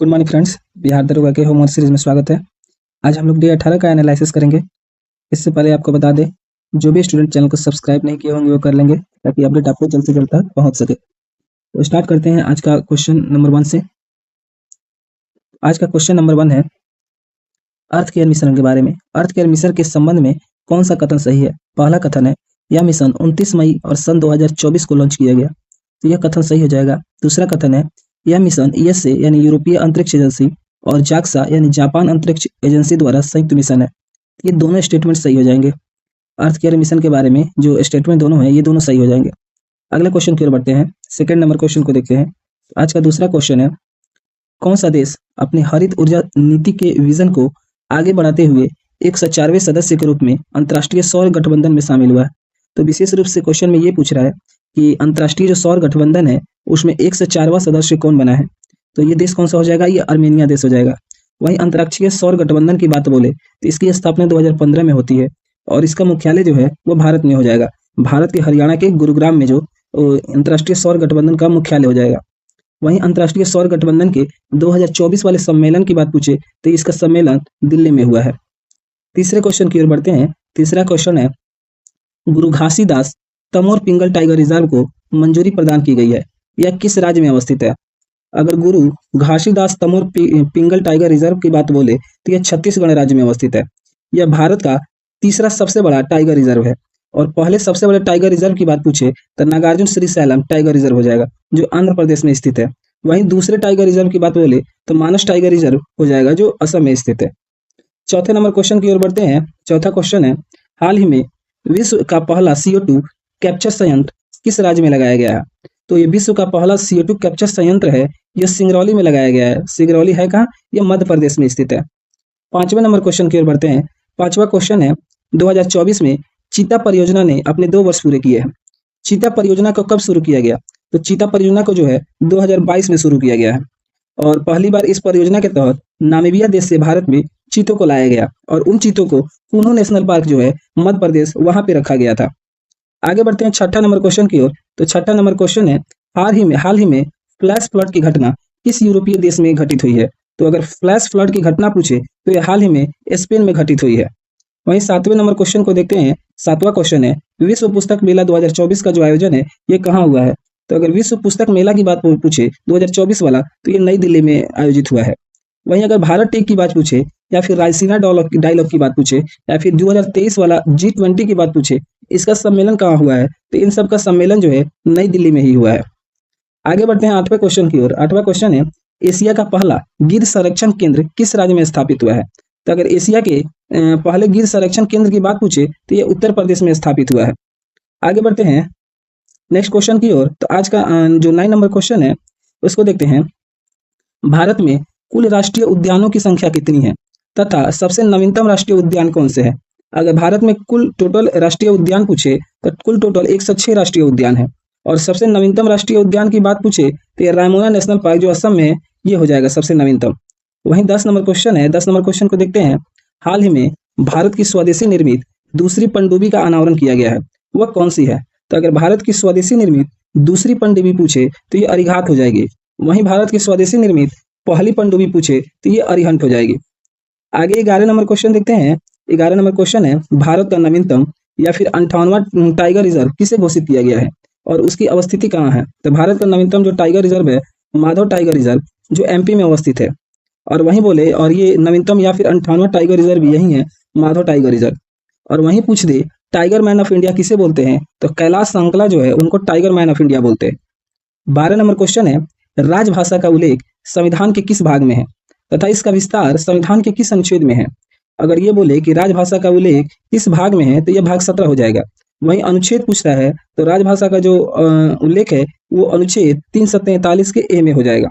Good morning friends, Bihar दरोगा के homework series में स्वागत है। आज हम लोग डे 18 का एनालिसिस करेंगे। इससे पहले आपको बता दें, जो भी स्टूडेंट चैनल को सब्सक्राइब नहीं किए होंगे वो कर लेंगे ताकि अपडेट आपको जल्द से जल्द तक पहुंच सके। तो स्टार्ट करते हैं आज का क्वेश्चन नंबर 1 से। आज का क्वेश्चन नंबर 1 है अर्थ केयर मिशन के बारे में। अर्थ केयर मिशन के संबंध में कौन सा कथन सही है? पहला कथन है, यह मिशन 29 मई और सन 2024 को लॉन्च किया गया, तो यह कथन सही हो जाएगा। दूसरा कथन है, यह मिशन यूएसए यानी यूरोपीय अंतरिक्ष एजेंसी और जाक्सा यानी जापान अंतरिक्ष एजेंसी द्वारा संयुक्त मिशन है। ये दोनों स्टेटमेंट सही हो जाएंगे। अर्थ केयर मिशन के बारे में जो स्टेटमेंट दोनों हैं ये दोनों सही हो जाएंगे। अगले क्वेश्चन की ओर बढ़ते हैं। सेकंड नंबर क्वेश्चन को देखते हैं। आज का दूसरा क्वेश्चन है, कौन सा देश अपने हरित ऊर्जा नीति के विजन को आगे बढ़ाते हुए 104वें सदस्य के रूप में अंतर्राष्ट्रीय सौर गठबंधन में शामिल हुआ है? तो विशेष रूप से क्वेश्चन में ये पूछ रहा है कि अंतर्राष्ट्रीय जो सौर गठबंधन है उसमें 104वां सदस्य कौन बना है? तो ये देश कौन सा हो जाएगा? ये अर्मेनिया देश हो जाएगा। वहीं अंतर्राष्ट्रीय सौर गठबंधन की बात बोले तो इसकी स्थापना 2015 में होती है और इसका मुख्यालय जो है वो भारत में हो जाएगा। भारत के हरियाणा के गुरुग्राम में जो अंतर्राष्ट्रीय सौर गठबंधन का मुख्यालय हो जाएगा। वहीं अंतर्राष्ट्रीय सौर गठबंधन के 2024 वाले सम्मेलन की बात पूछे तो इसका सम्मेलन दिल्ली में हुआ है। तीसरे क्वेश्चन की ओर बढ़ते हैं। तीसरा क्वेश्चन है, गुरु घासीदास तमोर पिंगल टाइगर रिजर्व को मंजूरी प्रदान की गई है, यह किस राज्य में अवस्थित है? अगर गुरु घासीदास तमोर पिंगल टाइगर रिजर्व की बात बोले तो यह छत्तीसगढ़ राज्य में अवस्थित है। यह भारत का तीसरा सबसे बड़ा टाइगर रिजर्व है और पहले सबसे बड़े टाइगर रिजर्व की बात पूछे तो Nagarjuna Srisailam tiger reserve हो जाएगा जो आंध्र प्रदेश में स्थित है। वहीं दूसरे टाइगर रिजर्व की बात बोले तो मानस टाइगर रिजर्व हो जाएगा जो असम में स्थित है। चौथे नंबर क्वेश्चन की ओर बढ़ते हैं। चौथा क्वेश्चन है, हाल ही में विश्व का पहला CO2 कैप्चर संयंत्र किस राज्य में लगाया गया है? तो ये विश्व का पहला CO2 कैप्चर संयंत्र है, यह सिंगरौली में लगाया गया है। सिंगरौली है कहाँ? यह मध्य प्रदेश में स्थित है। पांचवें नंबर क्वेश्चन की ओर बढ़ते हैं। पांचवा क्वेश्चन है, 2024 में चीता परियोजना ने अपने 2 वर्ष पूरे किए हैं। चीता परियोजना को कब शुरू किया गया? तो चीता परियोजना को जो है 2022 में शुरू किया गया है और पहली बार इस परियोजना के तहत नामीबिया देश से भारत में चीतों को लाया गया और उन चीतों को कूनो नेशनल पार्क जो है मध्य प्रदेश वहां पे रखा गया था। आगे बढ़ते हैं छठा नंबर क्वेश्चन की ओर। तो छठा नंबर क्वेश्चन है, हाल ही में फ्लैश फ्लड की घटना किस यूरोपीय देश में घटित हुई है? तो अगर फ्लैश फ्लड की घटना पूछे तो यह हाल ही में स्पेन में घटित हुई है। वहीं सातवें नंबर क्वेश्चन को देखते हैं। सातवां क्वेश्चन है, विश्व पुस्तक मेला 2024 का जो आयोजन है ये कहाँ हुआ है? तो अगर विश्व पुस्तक मेला की बात पूछे 2024 वाला तो ये नई दिल्ली में आयोजित हुआ है। वहीं अगर भारत टेक की बात पूछे या फिर रायसीना डायलॉग की बात पूछे या फिर 2023 वाला G20 की बात पूछे, इसका सम्मेलन कहाँ हुआ है? तो इन सब का सम्मेलन जो है नई दिल्ली में ही हुआ है। आगे बढ़ते हैं आठवें क्वेश्चन की ओर। आठवां क्वेश्चन है, एशिया का पहला गिर संरक्षण केंद्र किस राज्य में स्थापित हुआ है? तो अगर एशिया के पहले गिर संरक्षण केंद्र की बात पूछे तो ये उत्तर प्रदेश में स्थापित हुआ है। आगे बढ़ते हैं नेक्स्ट क्वेश्चन की ओर। तो आज का जो 9 नंबर क्वेश्चन है उसको देखते हैं। भारत में कुल राष्ट्रीय उद्यानों की संख्या कितनी है तथा सबसे नवीनतम राष्ट्रीय उद्यान कौन से है? अगर भारत में कुल टोटल राष्ट्रीय उद्यान पूछे तो कुल टोटल 106 राष्ट्रीय उद्यान है और सबसे नवीनतम राष्ट्रीय उद्यान की बात पूछे तो रायमोना नेशनल पार्क जो असम में है ये हो जाएगा सबसे नवीनतम। वहीं 10 नंबर क्वेश्चन है। 10 नंबर क्वेश्चन को देखते हैं। हाल ही में भारत की स्वदेशी निर्मित दूसरी पनडुब्बी का अनावरण किया गया है, वह कौन सी है? तो अगर भारत की स्वदेशी निर्मित दूसरी पनडुब्बी पूछे तो ये अरिघात हो जाएगी। वहीं भारत की स्वदेशी निर्मित पहली पनडुब्बी पूछे तो ये अरिहंत हो जाएगी। आगे 11 नंबर क्वेश्चन देखते हैं। 11 नंबर क्वेश्चन है, भारत का नवीनतम या फिर 58वां टाइगर रिजर्व किसे घोषित किया गया है और उसकी अवस्थिति कहाँ है? तो भारत का नवीनतम जो टाइगर रिजर्व है माधव टाइगर रिजर्व जो MP में अवस्थित है और वहीं बोले और ये नवीनतम या फिर 58वां टाइगर रिजर्व यही है माधव टाइगर रिजर्व। और वहीं पूछ दे टाइगर मैन ऑफ इंडिया किसे बोलते हैं? तो कैलाश संकला जो है उनको टाइगर मैन ऑफ इंडिया बोलते हैं। 12 नंबर क्वेश्चन है, राजभाषा का उल्लेख संविधान के किस भाग में है तथा इसका विस्तार संविधान के किस अनुच्छेद में है? अगर ये बोले कि राजभाषा का उल्लेख किस भाग में है तो यह भाग 17 हो जाएगा। वहीं अनुच्छेद पूछ रहा है तो राजभाषा का जो उल्लेख है वो अनुच्छेद 343 के A में हो जाएगा।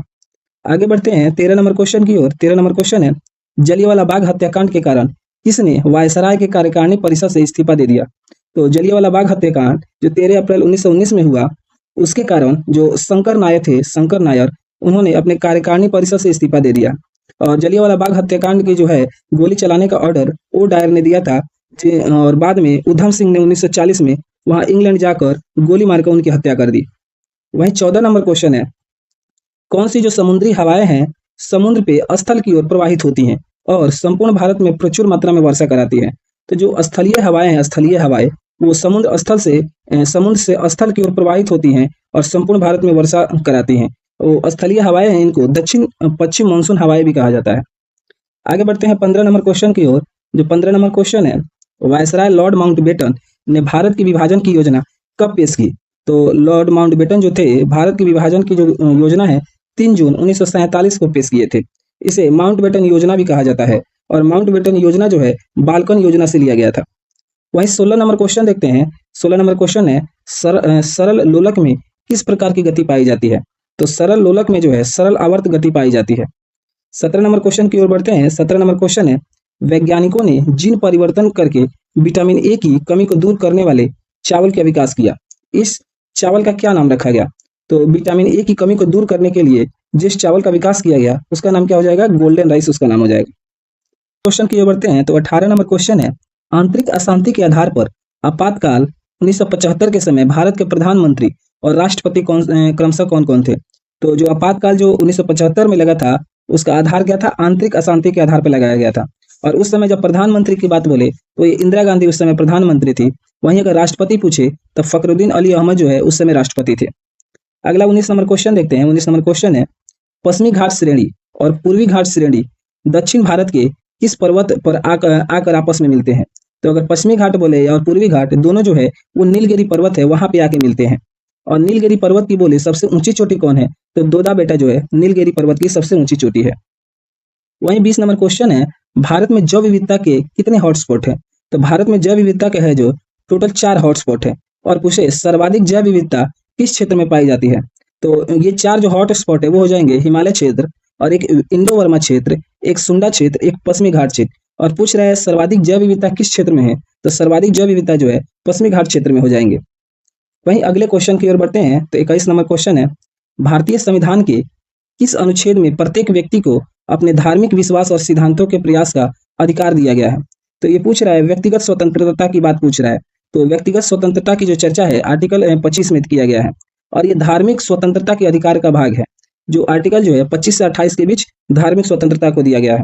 आगे बढ़ते हैं 13 नंबर क्वेश्चन की ओर। 13 नंबर क्वेश्चन है, जलियांवाला बाग हत्याकांड के कारण किसने वायसराय के कार्यकारिणी परिषद से इस्तीफा दे दिया? तो जलियांवाला बाग हत्याकांड जो 13 अप्रैल 1919 में हुआ उसके कारण जो शंकर नायर थे, शंकर नायर, उन्होंने अपने कार्यकारिणी परिषद से इस्तीफा दे दिया और जलियांवाला बाग हत्याकांड की जो है गोली चलाने का ऑर्डर ओ डायर ने दिया था और बाद में उधम सिंह ने 1940 में वहां इंग्लैंड जाकर गोली मारकर उनकी हत्या कर दी। वहीं 14 नंबर क्वेश्चन है, कौन सी जो समुद्री हवाएं हैं समुद्र पे स्थल की ओर प्रवाहित होती हैं और संपूर्ण भारत में प्रचुर मात्रा में वर्षा कराती है। तो जो स्थलीय हवाएं हैं, स्थलीय हवाएं वो समुद्र से स्थल की ओर प्रवाहित होती हैं और संपूर्ण भारत में वर्षा कराती हैं। वो स्थलीय हवाएं हैं, इनको दक्षिण पश्चिम मानसून हवाएं भी कहा जाता है। आगे बढ़ते हैं 15 नंबर क्वेश्चन की ओर। जो 15 नंबर क्वेश्चन है, वायसराय लॉर्ड माउंटबेटन ने भारत की विभाजन की योजना कब पेश की? तो लॉर्ड माउंटबेटन जो थे, भारत की विभाजन की जो योजना है 3 जून 1947 को पेश किए थे। इसे माउंटबेटन योजना भी कहा जाता है और माउंटबेटन योजना जो है बाल्कन योजना से लिया गया था। वहीं 16 नंबर क्वेश्चन देखते हैं। 16 नंबर क्वेश्चन है, सरल लोलक में किस प्रकार की गति पाई जाती है? तो सरल लोलक में जो है सरल आवर्त गति पाई जाती है। 17 नंबर क्वेश्चन की ओर बढ़ते हैं। 17 नंबर क्वेश्चन है, वैज्ञानिकों ने जीन परिवर्तन करके विटामिन ए की कमी को दूर करने वाले चावल का विकास किया। इस चावल का क्या नाम रखा गया? तो विटामिन ए की कमी को दूर करने के लिए जिस चावल का विकास किया गया उसका नाम क्या हो जाएगा? गोल्डन राइस उसका नाम हो जाएगा। क्वेश्चन की ओर बढ़ते हैं। तो 18 नंबर क्वेश्चन है, आंतरिक अशांति के आधार पर आपातकाल 1975 के समय भारत के प्रधानमंत्री और राष्ट्रपति क्रमशः कौन कौन थे? तो जो आपातकाल जो 1975 में लगा था उसका आधार क्या था? आंतरिक अशांति के आधार पर लगाया गया था। और उस समय जब प्रधानमंत्री की बात बोले तो ये इंदिरा गांधी उस समय प्रधानमंत्री थी। वहीं अगर राष्ट्रपति पूछे तो फखरुद्दीन अली अहमद जो है उस समय राष्ट्रपति थे। अगला 19 नंबर क्वेश्चन देखते हैं। 19 नंबर क्वेश्चन है, पश्चिमी घाट श्रेणी और पूर्वी घाट श्रेणी दक्षिण भारत के किस पर्वत पर आकर आपस में मिलते हैं? तो अगर पश्चिमी घाट बोले और पूर्वी घाट दोनों जो है वो नीलगिरी पर्वत है, वहां पे आके मिलते हैं। और नीलगिरी पर्वत की बोले सबसे ऊंची चोटी कौन है? तो दोदा बेटा जो है नीलगिरी पर्वत की सबसे ऊंची चोटी है। वहीं 20 नंबर क्वेश्चन है, भारत में जैव विविधता के कितने हॉटस्पॉट है? तो भारत में जैव विविधता के है जो टोटल 4 हॉटस्पॉट है। और पूछे सर्वाधिक जैव विविधता किस क्षेत्र में पाई जाती है? तो ये 4 जो हॉटस्पॉट है वो हो जाएंगे हिमालय क्षेत्र और एक इंडो वर्मा क्षेत्र, एक सुंडा क्षेत्र, एक पश्चिमी घाट क्षेत्र। और पूछ रहा है सर्वाधिक जैव विविधता किस क्षेत्र में है? तो सर्वाधिक जैव विविधता जो है पश्चिमी घाट क्षेत्र में हो जाएंगे। वहीं अगले क्वेश्चन की ओर बढ़ते हैं। तो 21 नंबर क्वेश्चन है, भारतीय संविधान के किस अनुच्छेद में प्रत्येक व्यक्ति को अपने धार्मिक विश्वास और सिद्धांतों के प्रयास का अधिकार दिया गया है? तो ये पूछ रहा है व्यक्तिगत स्वतंत्रता की बात पूछ रहा है। तो व्यक्तिगत स्वतंत्रता की जो चर्चा है आर्टिकल 25 में किया गया है और ये धार्मिक स्वतंत्रता के अधिकार का भाग है। जो आर्टिकल जो है 25 से 28 के बीच धार्मिक स्वतंत्रता को दिया गया है।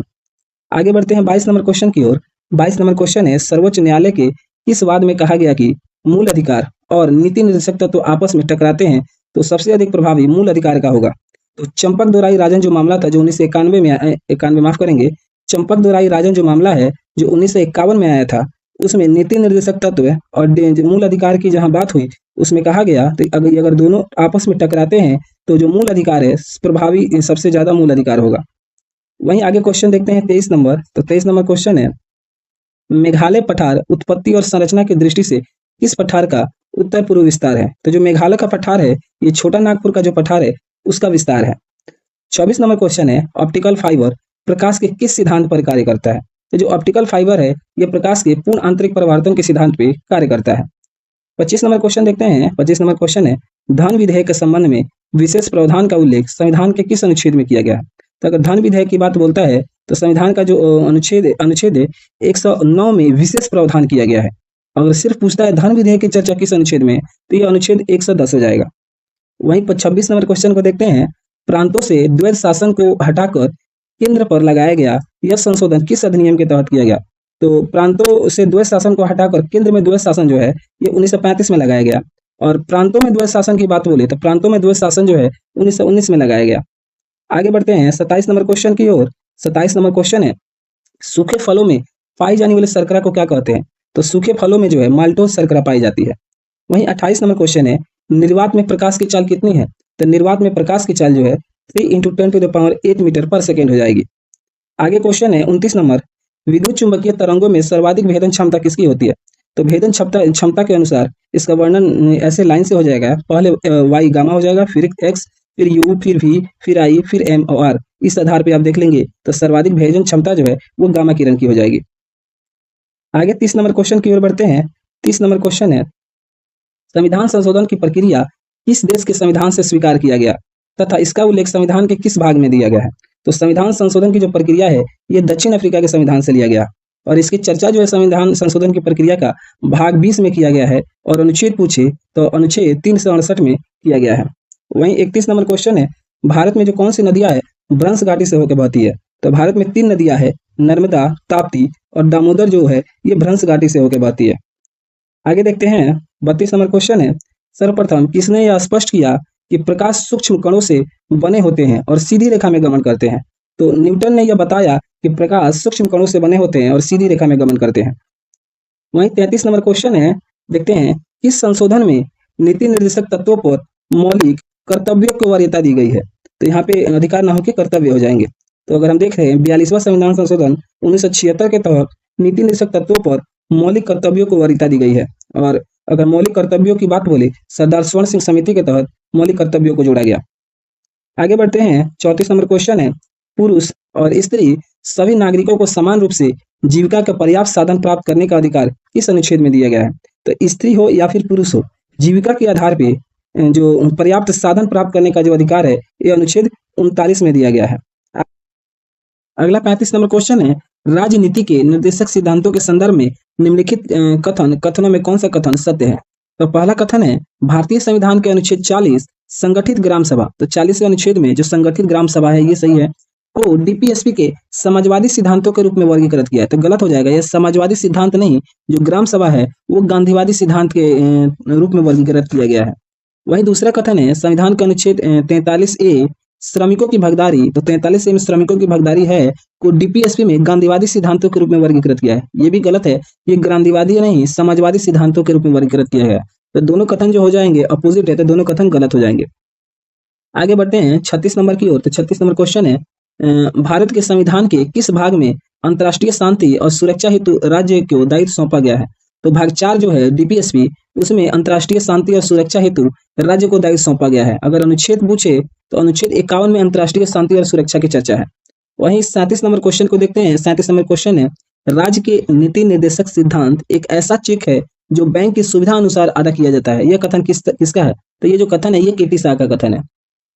आगे बढ़ते हैं 22 नंबर क्वेश्चन की ओर। 22 नंबर क्वेश्चन है, सर्वोच्च न्यायालय के किस वाद में कहा गया कि मूल अधिकार और नीति निर्देशक तत्व आपस में टकराते हैं तो सबसे अधिक प्रभावी मूल अधिकार का होगा? तो चंपक दोराई राजन जो मामला था जो 1991 में 91 माफ करेंगे, चंपक दोराई राजन जो मामला है जो 1951 में आया था उसमें नीति निर्देशक तत्व और मूल अधिकार की जहां बात हुई उसमें कहा गया तो अगर दोनों आपस में टकराते हैं तो जो मूल अधिकार है प्रभावी सबसे ज्यादा मूल अधिकार होगा। वहीं आगे क्वेश्चन देखते हैं 23 नंबर। तो 23 नंबर क्वेश्चन है, मेघालय पठार उत्पत्ति और संरचना की दृष्टि से किस पठार का उत्तर पूर्व विस्तार है? तो जो मेघालय का पठार है ये छोटा नागपुर का जो पठार है उसका विस्तार है। 24 नंबर क्वेश्चन है, ऑप्टिकल फाइबर प्रकाश के किस सिद्धांत पर कार्य करता है? तो जो ऑप्टिकल फाइबर है ये प्रकाश के पूर्ण आंतरिक परावर्तन के सिद्धांत पे कार्य करता है। 25 नंबर क्वेश्चन देखते हैं। 25 नंबर क्वेश्चन है, धन विधेयक के संबंध में विशेष प्रावधान का उल्लेख संविधान के किस अनुच्छेद में किया गया है? तो अगर धन विधेयक की बात बोलता है तो संविधान का जो अनुच्छेद 109 में विशेष प्रावधान किया गया है। अगर सिर्फ पूछता है धन विधेयक की चर्चा किस अनुच्छेद में तो ये अनुच्छेद 110 हो जाएगा। वहीं 26 नंबर क्वेश्चन को देखते हैं, प्रांतों से द्वैध शासन को हटाकर केंद्र पर लगाया गया यह संशोधन किस अधिनियम के तहत किया गया? तो प्रांतों से द्वैध शासन को हटाकर केंद्र में द्वैध शासन जो है ये 1935 में लगाया गया। और प्रांतों में द्वैध शासन की बात बोले तो प्रांतों में द्वैध शासन जो है 1919 में लगाया गया। आगे बढ़ते हैं 27 नंबर क्वेश्चन की ओर। 27 नंबर क्वेश्चन है, सूखे फलों में पाई जाने वाली शर्करा को क्या कहते हैं? तो सूखे फलों में जो है माल्टोज शर्करा पाई जाती है। वहीं 28 नंबर क्वेश्चन है, निर्वात में प्रकाश की चाल कितनी है? तो निर्वात में प्रकाश की चाल जो है 3 × 10⁸ मीटर पर सेकेंड हो जाएगी। आगे क्वेश्चन है 29 नंबर, विद्युत चुंबकीय तरंगों में सर्वाधिक भेदन क्षमता किसकी होती है? तो भेदन क्षमता के अनुसार इसका वर्णन ऐसे लाइन से हो जाएगा, पहले y गामा हो जाएगा, फिर x, फिर u, फिर v, फिर i, फिर m और r। इस आधार पे आप देख लेंगे तो सर्वाधिक भेदन क्षमता जो है वो गामा किरण की हो जाएगी। आगे 30 नंबर क्वेश्चन की ओर बढ़ते हैं। 30 नंबर क्वेश्चन है, संविधान संशोधन की प्रक्रिया किस देश के संविधान से स्वीकार किया गया तथा इसका उल्लेख संविधान के किस भाग में दिया गया है? तो संविधान संशोधन की जो प्रक्रिया है ये दक्षिण अफ्रीका के संविधान से लिया गया और इसकी चर्चा जो है संविधान संशोधन की प्रक्रिया का भाग 20 में किया गया है और अनुच्छेद पूछे तो अनुच्छेद 368 में किया गया है। वहीं 31 नंबर क्वेश्चन है, भारत में जो कौन सी नदियां है भ्रंश घाटी से होकर बहती है। तो भारत में 3 नदियां हैं, नर्मदा, ताप्ती और दामोदर जो है ये भ्रंश घाटी से होकर बहती है। आगे देखते हैं 32 नंबर क्वेश्चन है, सर्वप्रथम किसने यह स्पष्ट किया कि प्रकाश सूक्ष्म कणों से बने होते हैं और सीधी रेखा में गमन करते हैं? तो न्यूटन ने यह बताया कि प्रकाश सूक्ष्म कणों से बने होते हैं और सीधी रेखा में गमन करते हैं। वहीं 33 नंबर क्वेश्चन है, देखते हैं किस संशोधन में नीति निर्देशक तत्वों पर मौलिक कर्तव्यों को वरीयता दी गई है? तो यहाँ पे अधिकार न होकर कर्तव्य हो जाएंगे। तो अगर हम देख रहे हैं 42वां संविधान संशोधन 1976 के तहत नीति निर्देशक तत्वों पर मौलिक कर्तव्यों को वरीयता दी गई है। और अगर मौलिक कर्तव्यों की बात बोले, सरदार स्वर्ण सिंह समिति के तहत मौलिक कर्तव्यों को जोड़ा गया। आगे बढ़ते हैं 34 नंबर क्वेश्चन है, पुरुष और स्त्री सभी नागरिकों को समान रूप से जीविका का पर्याप्त साधन प्राप्त करने का अधिकार किस अनुच्छेद में दिया गया है? तो स्त्री हो या फिर पुरुष हो, जीविका के आधार पे जो पर्याप्त साधन प्राप्त करने का जो अधिकार है ये अनुच्छेद 39 में दिया गया है। अगला 35 नंबर क्वेश्चन है, राजनीति के निर्देशक सिद्धांतों के संदर्भ में निम्नलिखित कथनों में कौन सा कथन सत्य है? तो पहला कथन है, भारतीय संविधान के अनुच्छेद 40 संगठित ग्राम सभा, तो 40वें अनुच्छेद में जो संगठित ग्राम सभा है ये सही है, को डीपीएसपी के समाजवादी सिद्धांतों के रूप में वर्गीकृत किया है। तो गलत हो जाएगा, यह समाजवादी सिद्धांत नहीं, जो ग्राम सभा है वो गांधीवादी सिद्धांत के रूप में वर्गीकृत किया गया है। वही दूसरा कथन है, संविधान का अनुच्छेद 43A श्रमिकों की भागीदारी, तो 43A में श्रमिकों की भागीदारी है को डीपीएसपी में गांधीवादी सिद्धांतों के रूप में वर्गीकृत किया है। ये भी गलत है, ये गांधीवादी नहीं समाजवादी सिद्धांतों के रूप में वर्गीकृत किया गया है। तो दोनों कथन जो हो जाएंगे अपोजिट है, तो दोनों कथन गलत हो जाएंगे। आगे बढ़ते हैं 36 नंबर की ओर। तो 36 नंबर क्वेश्चन है, भारत के संविधान के किस भाग में अंतर्राष्ट्रीय शांति और सुरक्षा हेतु राज्य को दायित्व सौंपा गया है? तो भाग 4 जो है डीपीएसपी, उसमें अंतर्राष्ट्रीय शांति और सुरक्षा हेतु राज्य को दायित्व सौंपा गया है। अगर अनुच्छेद पूछे तो अनुच्छेद 51 में अंतर्राष्ट्रीय शांति और सुरक्षा की चर्चा है। वहीं 37 नंबर क्वेश्चन को देखते हैं। 37 नंबर क्वेश्चन है, राज्य के नीति निर्देशक सिद्धांत एक ऐसा चेक है जो बैंक की सुविधा अनुसार अदा किया जाता है। यह कथन किसका है? तो ये जो कथन है ये केटी शाह का कथन है।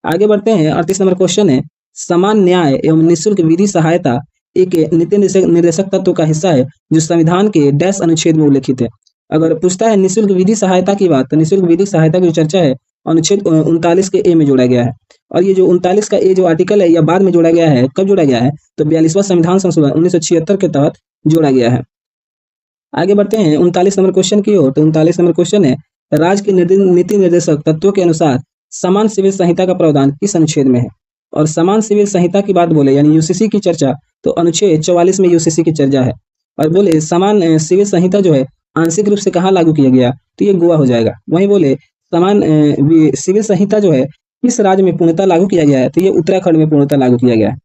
आगे बढ़ते हैं 38 नंबर क्वेश्चन है, समान न्याय एवं निःशुल्क विधि सहायता एक नीति निर्देशक तत्व का हिस्सा है जो संविधान के डैश अनुच्छेद में उल्लेखित है। अगर पूछता है निःशुल्क विधि सहायता की बात, तो निःशुल्क विधि सहायता की जो चर्चा है अनुच्छेद 39 के ए में जोड़ा गया है। और ये जो 39 का ए जो आर्टिकल है यह बाद में जोड़ा गया है। कब जोड़ा गया है? तो 42वां संविधान संशोधन 1976 के तहत जोड़ा गया है। आगे बढ़ते हैं 39 नंबर क्वेश्चन की ओर। तो 39 नंबर क्वेश्चन है, राज्य के नीति निर्देशक तत्वों के अनुसार समान सिविल संहिता का प्रावधान किस अनुच्छेद में है? और समान सिविल संहिता की बात बोले यानी यूसीसी की चर्चा, तो अनुच्छेद 44 में यूसीसी की चर्चा है। और बोले समान सिविल संहिता जो है आंशिक रूप से कहाँ लागू किया गया? तो ये गोवा हो जाएगा। वहीं बोले समान सिविल संहिता जो है किस राज्य में पूर्णतः लागू किया गया है? तो ये उत्तराखंड में पूर्णतः लागू किया गया है।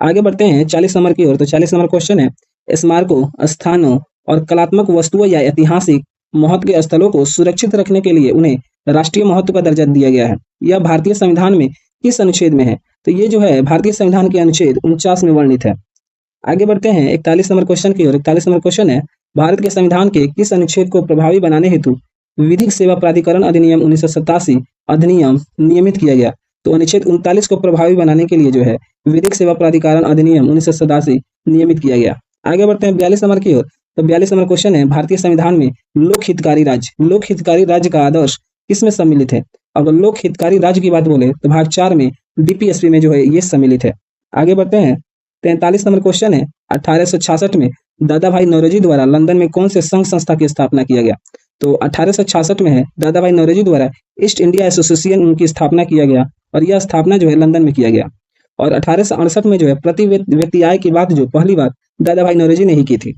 आगे बढ़ते हैं 40 नंबर की ओर। तो 40 नंबर क्वेश्चन है, स्मारकों, स्थानों और कलात्मक वस्तुओं या ऐतिहासिक महत्व के स्थलों को सुरक्षित रखने के लिए उन्हें राष्ट्रीय महत्व का दर्जा दिया गया है। यह भारतीय संविधान में किस अनुच्छेद में है? तो ये जो है भारतीय संविधान के अनुच्छेद 49 में वर्णित है। आगे बढ़ते हैं 41 नंबर क्वेश्चन की ओर। 41 नंबर क्वेश्चन है, भारत के संविधान के किस अनुच्छेद को प्रभावी बनाने हेतु विधिक सेवा प्राधिकरण अधिनियम 1987 अधिनियम नियमित किया गया? तो अनुच्छेद 39 को प्रभावी बनाने के लिए जो है विधिक सेवा प्राधिकरण अधिनियम 1987 नियमित किया गया। आगे बढ़ते हैं 42 नंबर की ओर। तो 42 नंबर क्वेश्चन है, भारतीय संविधान में लोक हितकारी राज्य का आदर्श किसमें सम्मिलित है? अगर लोक हितकारी राज्य की बात बोले तो भाग 4 में डीपीएसपी में जो है ये सम्मिलित है। आगे बढ़ते हैं 43 नंबर क्वेश्चन है, 1866 में दादा भाई नौरोजी द्वारा लंदन में कौन से संघ संस्था की स्थापना किया गया? तो 1866 में है दादा भाई नौरोजी द्वारा ईस्ट इंडिया एसोसिएशन की स्थापना किया गया और यह स्थापना जो है लंदन में किया गया। और 1868 में जो है प्रति व्यक्ति आय की बात जो पहली बार दादा भाई नौरोजी ने ही की थी।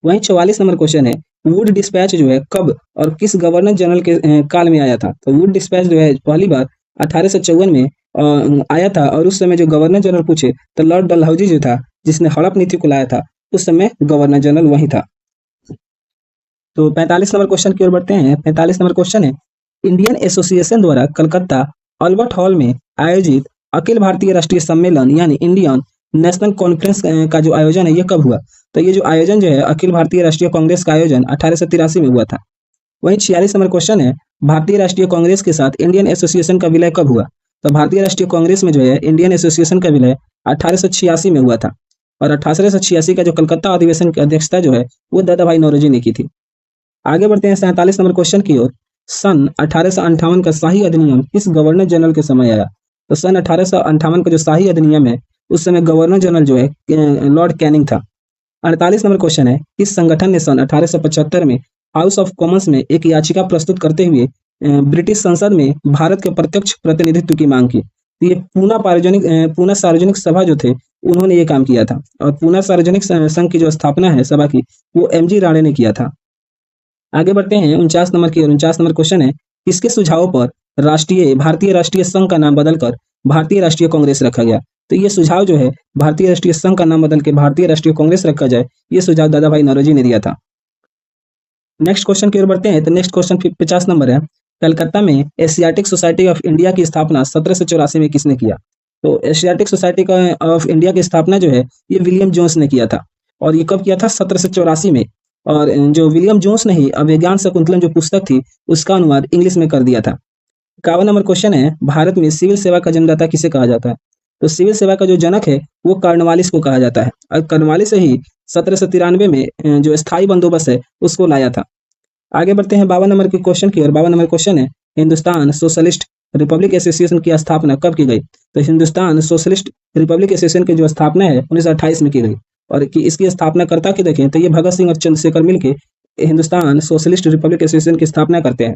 वहीं 44 नंबर क्वेश्चन है, वुड डिस्पैच जो है कब और किस गवर्नर जनरल के काल में आया था? तो वुड डिस्पैच जो है पहली बार 1854 में आया था और उस समय जो गवर्नर जनरल पूछे तो लॉर्ड डलहौजी जो था जिसने हड़प नीति को लाया था उस समय गवर्नर जनरल वही था। तो 45 नंबर क्वेश्चन की ओर बढ़ते हैं। 45 नंबर क्वेश्चन है, इंडियन एसोसिएशन द्वारा कलकत्ता अल्बर्ट हॉल में आयोजित अखिल भारतीय राष्ट्रीय सम्मेलन यानी इंडियन नेशनल कॉन्फ्रेंस का जो आयोजन है ये कब हुआ? तो ये जो आयोजन जो है अखिल भारतीय राष्ट्रीय कांग्रेस का आयोजन 1883 में हुआ था। वहीं 46 नंबर क्वेश्चन है, भारतीय राष्ट्रीय कांग्रेस के साथ इंडियन एसोसिएशन का विलय कब हुआ? तो भारतीय राष्ट्रीय कांग्रेस में जो है इंडियन एसोसिएशन का विलय 1886 में हुआ था और 1886 का जो कलकत्ता अधिवेशन की अध्यक्षता जो है वो दादा भाई नौरोजी ने की थी। आगे बढ़ते हैं 47 नंबर क्वेश्चन की ओर। सन 1858 का शाही अधिनियम किस गवर्नर जनरल के समय आया? तो सन 1858 का जो शाही अधिनियम है, उस समय गवर्नर जनरल जो है लॉर्ड कैनिंग था। 48 नंबर क्वेश्चन है, किस संगठन ने सन 1875 में हाउस ऑफ कॉमन्स में एक याचिका प्रस्तुत करते हुए ब्रिटिश संसद में भारत के प्रत्यक्ष प्रतिनिधित्व की मांग की? तो ये पूना सार्वजनिक सभा जो थे, उन्होंने ये काम किया था। और पूना सार्वजनिक संघ की जो स्थापना है सभा की, वो एमजी राणे ने किया था। आगे बढ़ते हैं 49 नंबर की ओर। 49 नंबर क्वेश्चन है, किसके सुझाव पर भारतीय राष्ट्रीय संघ का नाम बदलकर भारतीय राष्ट्रीय कांग्रेस रखा गया? तो ये सुझाव जो है, भारतीय राष्ट्रीय संघ का नाम बदल के भारतीय राष्ट्रीय कांग्रेस रखा जाए, ये सुझाव दादा भाई नौरोजी ने दिया था। नेक्स्ट क्वेश्चन की ओर बढ़ते हैं। तो नेक्स्ट क्वेश्चन 50 नंबर है, कलकत्ता में एशियाटिक सोसाइटी ऑफ इंडिया की स्थापना 1784 में किसने किया? तो एशियाटिक सोसाइटी ऑफ इंडिया की स्थापना जो है, ये विलियम जोन्स ने किया था। और ये कब किया था? 1784 में। और जो विलियम जोन्स ने ही अभिज्ञान शकुंतलम जो पुस्तक थी, उसका अनुवाद इंग्लिश में कर दिया था। 51 नंबर क्वेश्चन है, भारत में सिविल सेवा का जन्मदाता किसे कहा जाता है? तो सिविल सेवा का जो जनक है, वो कॉर्नवालिस को कहा जाता है। और कॉर्नवालिस से ही 1793 में जो स्थायी बंदोबस्त है, उसको लाया था। आगे बढ़ते हैं 52 नंबर के क्वेश्चन की ओर। 52 नंबर क्वेश्चन है, हिंदुस्तान सोशलिस्ट रिपब्लिक एसोसिएशन की स्थापना कब की गई? तो हिंदुस्तान सोशलिस्ट रिपब्लिक एसोसिएशन की जो स्थापना है 1928 में की गई। और कि इसकी स्थापना करता की देखें तो ये भगत सिंह और चंद्रशेखर मिलके हिंदुस्तान सोशलिस्ट रिपब्लिक एसोसिएशन की स्थापना करते हैं।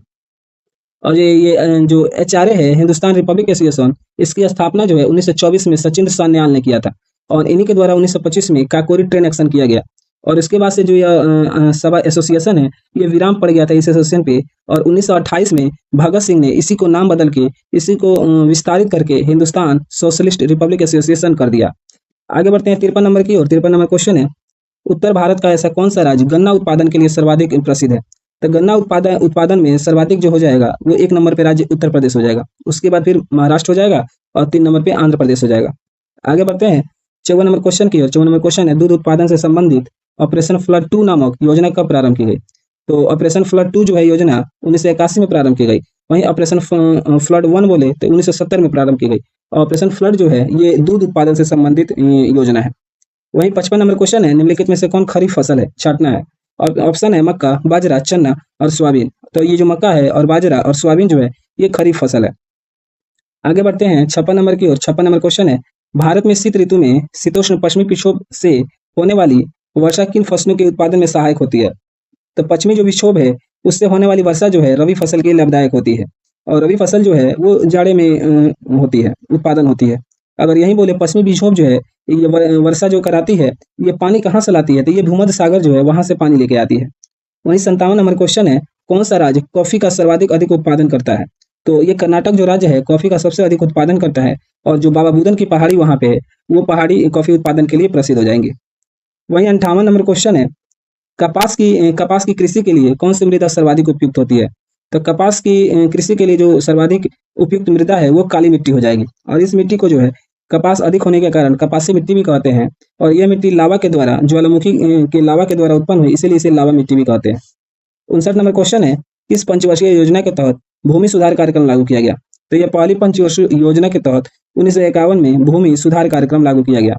और ये जो एचआरए है, हिंदुस्तान रिपब्लिक एसोसिएशन, इसकी स्थापना जो है 1924 में सचिंद्र सान्याल ने किया था। और इन्हीं के द्वारा 1925 में काकोरी ट्रेन एक्शन किया गया। और इसके बाद से जो यह सभा एसोसिएशन है, ये विराम पड़ गया था इस एसोसिएशन पे। और 1928 में भगत सिंह ने इसी को नाम बदल के, इसी को विस्तारित करके हिंदुस्तान सोशलिस्ट रिपब्लिक एसोसिएशन कर दिया। आगे बढ़ते हैं 53 नंबर की ओर। 53 नंबर क्वेश्चन है, उत्तर भारत का ऐसा कौन सा राज्य गन्ना उत्पादन के लिए सर्वाधिक प्रसिद्ध है? तो गन्ना उत्पादन में सर्वाधिक जो हो जाएगा, वो 1 नंबर पे राज्य उत्तर प्रदेश हो जाएगा। उसके बाद फिर महाराष्ट्र हो जाएगा और 3 नंबर पे आंध्र प्रदेश हो जाएगा। आगे बढ़ते हैं 54 नंबर क्वेश्चन की ओर। 54 नंबर क्वेश्चन है, दूध उत्पादन से संबंधित ऑपरेशन फ्लड 2 नामक योजना कब प्रारंभ की गई? तो ऑपरेशन फ्लड 2 जो है योजना 1981 में प्रारंभ की गई। वहीं ऑपरेशन फ्लड 1 बोले तो 1970 में प्रारंभ की गई। ऑपरेशन फ्लड जो है, ये दूध उत्पादन से संबंधित योजना है। वहीं 55 नंबर क्वेश्चन है, निम्नलिखित में से कौन खरीफ फसल है? छांटना है। और ऑप्शन है मक्का, बाजरा, चना और सोयाबीन। तो ये जो मक्का है और बाजरा और सोयाबीन जो है, ये खरीफ फसल है। आगे बढ़ते हैं 56 नंबर की ओर। 56 नंबर क्वेश्चन है, भारत में शीत ऋतु में शीतोष्ण पश्चिमी विक्षोभ से होने वाली वर्षा किन फसलों के उत्पादन में सहायक होती है? तो पश्चिमी जो विक्षोभ है, उससे होने वाली वर्षा जो है रबी फसल के लिए लाभदायक होती है। और रबी फसल जो है, वो जाड़े में होती है, उत्पादन होती है। अगर यही बोले पश्चिमी विक्षोभ जो है, ये वर्षा जो कराती है, ये पानी कहाँ से लाती है? तो ये भूमध्य सागर जो है, वहां से पानी लेके आती है। वहीं 57 नंबर क्वेश्चन है, कौन सा राज्य कॉफी का सर्वाधिक अधिक उत्पादन करता है? तो ये कर्नाटक जो राज्य है, कॉफी का सबसे अधिक उत्पादन करता है। और जो बाबा बुदन की पहाड़ी वहां पे है, वो पहाड़ी कॉफी उत्पादन के लिए प्रसिद्ध हो जाएंगे। वहीं 58 नंबर क्वेश्चन है, कपास की कृषि के लिए कौन सी मृदा सर्वाधिक उपयुक्त होती है? तो कपास की कृषि के लिए जो सर्वाधिक उपयुक्त मृदा है, वो काली मिट्टी हो जाएगी। और इस मिट्टी को जो है, कपास अधिक होने के कारण कपासी मिट्टी भी कहते हैं। और यह मिट्टी लावा के द्वारा, ज्वालामुखी के लावा के द्वारा उत्पन्न हुई, इसीलिए इसे लावा मिट्टी भी कहते हैं। 59 नंबर क्वेश्चन है, किस पंचवर्षीय योजना के तहत भूमि सुधार कार्यक्रम लागू किया गया? तो यह पहली पंचवर्षीय योजना के तहत 1951 में भूमि सुधार कार्यक्रम लागू किया गया।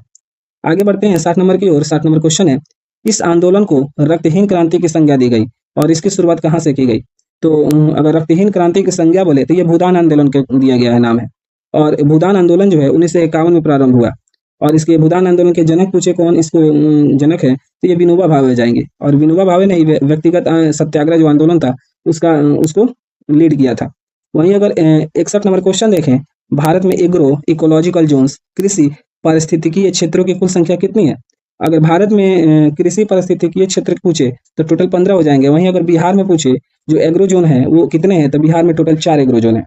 आगे बढ़ते हैं 60 नंबर की ओर। 60 नंबर क्वेश्चन है, इस आंदोलन को रक्तहीन क्रांति की संज्ञा दी गई और इसकी शुरुआत कहाँ से की गई? तो अगर रक्तहीन क्रांति की संज्ञा बोले तो ये भूदान आंदोलन के दिया गया है नाम है। और भूदान आंदोलन जो है 1951 में प्रारंभ हुआ। और इसके भूदान आंदोलन के जनक पूछे कौन इसको जनक है, तो ये विनोबा भावे जाएंगे। और विनोबा भावे ने ही व्यक्तिगत सत्याग्रह जो आंदोलन था, उसको लीड किया था। वहीं अगर 61 नंबर क्वेश्चन देखें, भारत में एग्रो इकोलॉजिकल जोन्स कृषि पारिस्थितिकीय क्षेत्रों की कुल संख्या कितनी है? अगर भारत में कृषि पारिस्थितिकीय क्षेत्र पूछे तो टोटल 15 हो जाएंगे। वहीं अगर बिहार में पूछे जो एग्रो जोन है, वो कितने हैं, तो बिहार में टोटल 4 एग्रो जोन है।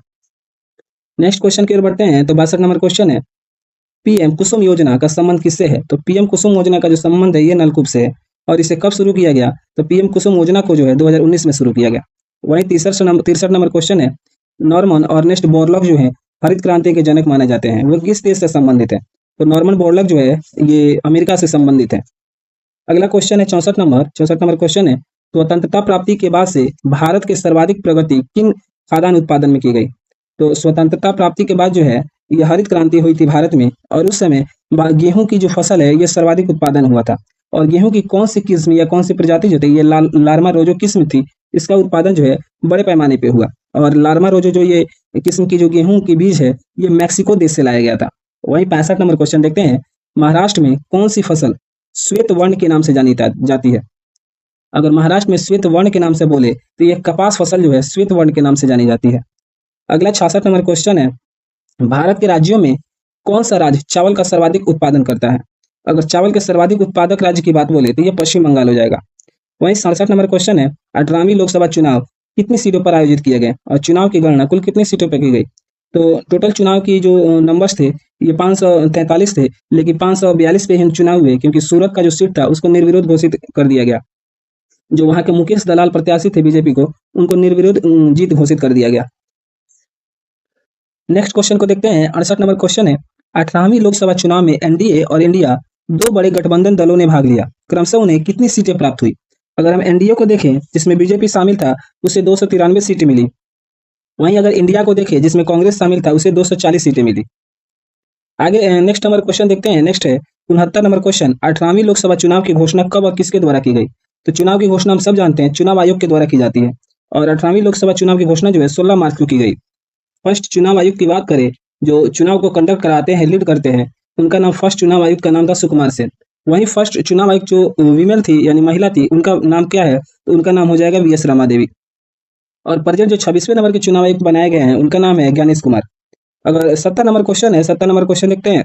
नेक्स्ट क्वेश्चन की ओर बढ़ते हैं। तो 62 नंबर क्वेश्चन है, पीएम कुसुम योजना का संबंध किससे है? तो पीएम कुसुम योजना का जो संबंध है, ये नलकूप से है। और इसे कब शुरू किया गया? तो पीएम कुसुम योजना को जो है 2019 में शुरू किया गया। वहीं 63 नंबर क्वेश्चन है, नॉर्मन ऑर्नेस्ट बोरलॉग जो है हरित क्रांति के जनक माने जाते हैं, वो किस देश से संबंधित है? तो नॉर्मन बोरलॉग जो है, ये अमेरिका से संबंधित है। अगला क्वेश्चन है 64 नंबर क्वेश्चन है, स्वतंत्रता प्राप्ति के बाद से भारत के सर्वाधिक प्रगति किन खाद्यान्न उत्पादन में की गई? तो स्वतंत्रता प्राप्ति के बाद जो है, ये हरित क्रांति हुई थी भारत में। और उस समय गेहूं की जो फसल है, ये सर्वाधिक उत्पादन हुआ था। और गेहूं की कौन सी किस्म या कौन सी प्रजाति जो थी, ये लार्मा रोजो किस्म थी, इसका उत्पादन जो है बड़े पैमाने पे हुआ। और लार्मा रोजो जो ये किस्म की जो गेहूं की बीज है ये मैक्सिको देश से लाया गया था। वहीं 65 नंबर क्वेश्चन देखते हैं, महाराष्ट्र में कौन सी फसल श्वेत वर्ण के नाम से जानी जाती है? अगर महाराष्ट्र में श्वेत वर्ण के नाम से बोले तो ये कपास फसल जो है श्वेत वर्ण के नाम से जानी जाती है। अगला 66 नंबर क्वेश्चन है, भारत के राज्यों में कौन सा राज्य चावल का सर्वाधिक उत्पादन करता है? अगर चावल के सर्वाधिक उत्पादक राज्य की बात बोले तो ये पश्चिम बंगाल हो जाएगा। वहीं 67 नंबर क्वेश्चन है, 18वीं लोकसभा चुनाव कितनी सीटों पर आयोजित किए गए और चुनाव की गणना कुल कितनी सीटों पर की गई? तो टोटल चुनाव की जो नंबर्स थे ये 543 थे, लेकिन 542 पे ही चुनाव हुए क्योंकि सूरत का जो सीट था उसको निर्विरोध घोषित कर दिया गया। जो वहां के मुकेश दलाल प्रत्याशी थे बीजेपी को, उनको निर्विरोध जीत घोषित कर दिया गया। नेक्स्ट क्वेश्चन को देखते हैं, 68 नंबर क्वेश्चन है, 18वीं लोकसभा चुनाव में एनडीए और इंडिया दो बड़े गठबंधन दलों ने भाग लिया, क्रमशः उन्हें कितनी सीटें प्राप्त हुई? अगर हम एनडीए को देखें जिसमें बीजेपी शामिल था उसे 293 सीटें मिली। वहीं अगर इंडिया को देखें जिसमें कांग्रेस शामिल था उसे 240 सीटें मिली। आगे नेक्स्ट नंबर क्वेश्चन देखते हैं, नेक्स्ट है 69 नंबर क्वेश्चन, 18वीं लोकसभा चुनाव की घोषणा कब और किसके द्वारा की गई? तो चुनाव की घोषणा हम सब जानते हैं चुनाव आयोग के द्वारा की जाती है और 18वीं लोकसभा चुनाव की घोषणा जो है 16 मार्च को की गई। फर्स्ट चुनाव आयुक्त की बात करें, जो चुनाव को कंडक्ट कराते हैं, लीड करते हैं, उनका नाम फर्स्ट चुनाव आयुक्त का नाम था सुकुमार सेन। वहीं फर्स्ट चुनाव आयुक्त जो वीमेन थी यानी महिला थी, उनका नाम क्या है? तो उनका नाम हो जाएगा वीएस रमा देवी। और प्रेजेंट जो 26वें नंबर के चुनाव आयुक्त बनाए गए हैं उनका नाम है ज्ञानेश कुमार। अगर 70 नंबर क्वेश्चन है, 70 नंबर क्वेश्चन देखते हैं,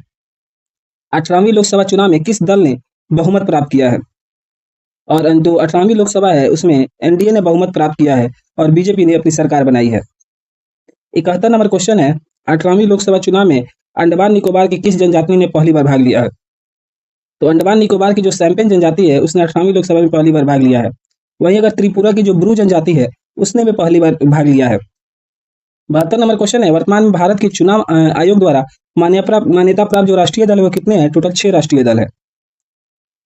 18वीं लोकसभा चुनाव में किस दल ने बहुमत प्राप्त किया है? और जो 18वीं लोकसभा है उसमें एनडीए ने बहुमत प्राप्त किया है और बीजेपी ने अपनी सरकार बनाई है। 71 नंबर क्वेश्चन है, 18वीं लोकसभा चुनाव में अंडमान निकोबार की किस जनजाति ने पहली बार भाग लिया है? तो अंडमान निकोबार की जो सैम्पेन जनजाति है उसने 18वीं लोकसभा में पहली बार भाग लिया है। वहीं अगर त्रिपुरा की जो ब्रू जनजाति है उसने भी पहली बार भाग लिया है। 72 नंबर क्वेश्चन है, वर्तमान में भारत के चुनाव आयोग द्वारा मान्यता प्राप्त जो राष्ट्रीय दल है वो कितने हैं? टोटल 6 राष्ट्रीय दल है।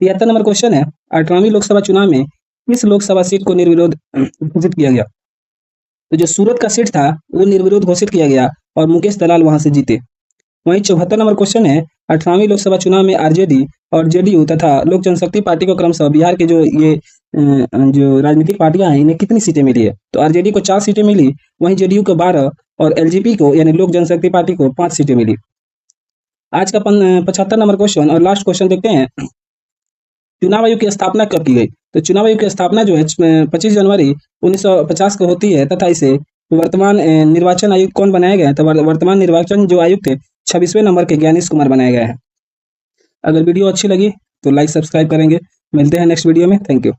73 नंबर क्वेश्चन है, 18वीं लोकसभा चुनाव में किस लोकसभा सीट को निर्विरोध घोषित किया गया? तो जो सूरत का सीट था वो निर्विरोध घोषित किया गया और मुकेश दलाल वहां से जीते। वहीं 74 नंबर क्वेश्चन है, 18वीं लोकसभा चुनाव में आरजेडी और जेडीयू तथा लोक जनशक्ति पार्टी को क्रमशः बिहार के जो ये जो राजनीतिक पार्टियां हैं इन्हें कितनी सीटें मिली है? तो आरजेडी को 4 सीटें मिली, वहीं जेडीयू को 12 और एलजेपी को यानी लोक जनशक्ति पार्टी को 5 सीटें मिली। आज का 75 नंबर क्वेश्चन और लास्ट क्वेश्चन देखते हैं, चुनाव आयोग की स्थापना कब की गई? तो चुनाव आयोग की स्थापना जो है 25 जनवरी 1950 को होती है तथा इसे वर्तमान निर्वाचन आयुक्त कौन बनाए गए हैं? तो वर्तमान निर्वाचन जो आयुक्त थे 26वें नंबर के ज्ञानेश कुमार बनाए गए हैं। अगर वीडियो अच्छी लगी तो लाइक सब्सक्राइब करेंगे। मिलते हैं नेक्स्ट वीडियो में। Thank you.